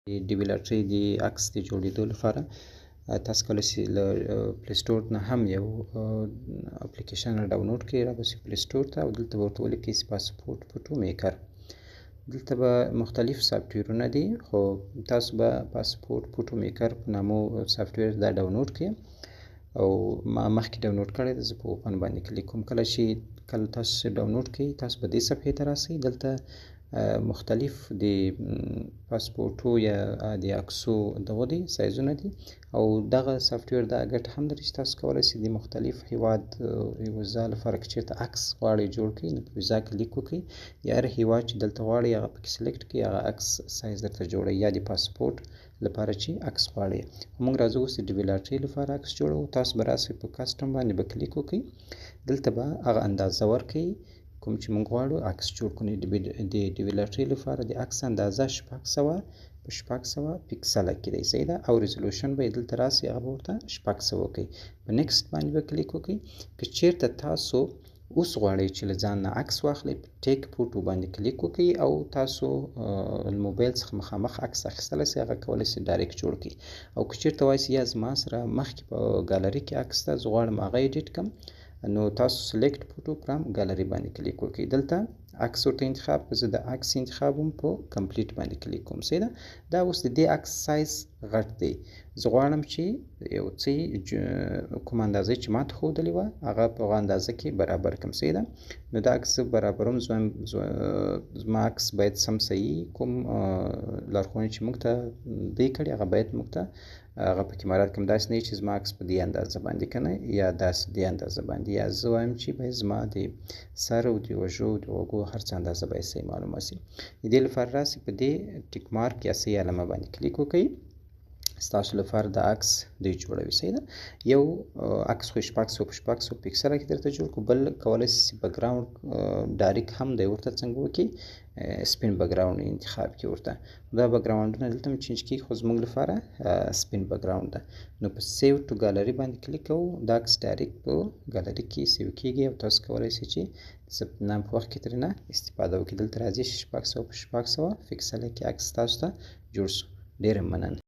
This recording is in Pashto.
ډیویلټري د عکس د جوړېدو لپاره تاسو کولی شئ له پلی سټور نه هم یو اپلیکیشن ډاونلوډ کړئ. راباسئ پلی سټور ته او دلته به ورته ولیکئ پاسپورټ فوټو میکر. دلته به مختلف سافټویرونه دي خو تاسو به پاسپورټ فوټو میکر په نامو سافټویر دا ډاونلوډ کړئ او ما مخکې ډاونلوډ کړی دی. زه په اوپن باندې کلیک کوم. کله تاسو ډاونلوډ کړئ تاسو به دې صفحې ته راسئ. دلته مختلف د پاسپورټو یا د عکسو دغه دي سایزونه دي او دغه سافټویر دا ګټه هم لري چې تاسو کولی شئ د مختلف هیواد ویزا لپاره که چېرته عکس غواړئ جوړ کړئ نو په ویزا کلیک وکړئ. د هر هیواد چې دلته غواړئ هغه پکې سلیکټ کړئ، هغه عکس سایز درته جوړوي یا د پاسپورټ لپاره چې عکس غواړئ. موږ راځو اوس د ډیویلټري لپاره عکس جوړوو. تاسو به راسئ په کسټم باندې به کلیک وکړئ. دلته به هغه اندازه ورکړئ کوم چې موږ غواړو عکس جوړ کړو. د ډیویلټري لپاره د عکس اندازه 600 په 600 پکسله کې دی، صحیح ده، او ریزولوشن به یې دلته راسئ هغه به ورته 600 وکړئ. په نیکسټ باندې به کلیک وکړئ. که چېرته تاسو اوس غواړئ چې له ځان نه عکس واخلئ په ټیک فوټو باندې کلیک وکړئ او تاسو له موبایل څخه مخامخ عکس اخیستلی شئ، هغه کولی شئ ډایرکټ جوړ کړئ. او که چېرته وایئ یا زما سره مخکې په ګالري کې عکس ده زه غواړم هغه ایډیټ کړم نو تاسو سلیکټ فوټو فرام ګالري باندې کلیک وکړئ. دلته عکس ورته انتخاب کړئ. زه د عکس انتخاب هم په کمپلیټ باندې کلیک کوم، صحیح ده. دا اوس د دې عکس سایز غټ دی. زه غواړم چې یو څه کوم اندازه چې ما ته ښودلې وه هغه په هغه اندازه کې برابر کړم، صحیح ده. نو دا عکس زه برابروم. زما عکس باید سم صحیح کوم لارښوونې چې موږ ته دی کړي هغه باید موږ ته هغه پکې مراعات کړم. داسې نه وي چې زما عکس په دې اندازه باندې که نه یا داسې دې اندازه باندې، یا زه وایم چې باید زما د سر او د اوږو د غوږو هر څه اندازه باید صحیح معلومه شي. د دې لپاره راسئ په دې ټیک مارک یا صحیح علامه باندې کلیک وکړئ. ستاسو لپاره د عکس دوی جوړوي، صحیح ده. یو عکس خو 600 په 600 پکسله کې درته جوړ کړو. بل کولی شئ بکګراوند ډایرکټ هم دی ورته څنګه وکړئ سپین بکګراوند انتخاب کړئ ورته. دا بکګراوندونه دلته هم چینج کېږي خو زموږ لپاره سپین بکګراوند ده. نو په سیو ټو ګالري باندې کلیک کوو. دا عکس ډایرکټ په ګالري کې سیو کېږي او تاسو کولی شئ چې د ثبت نام په وخت کې ترېنه استفاده وکړئ. دلته راځئ 600 په 600 پکسله کې عکس تاسو ته جوړ شو. ډېره مننه.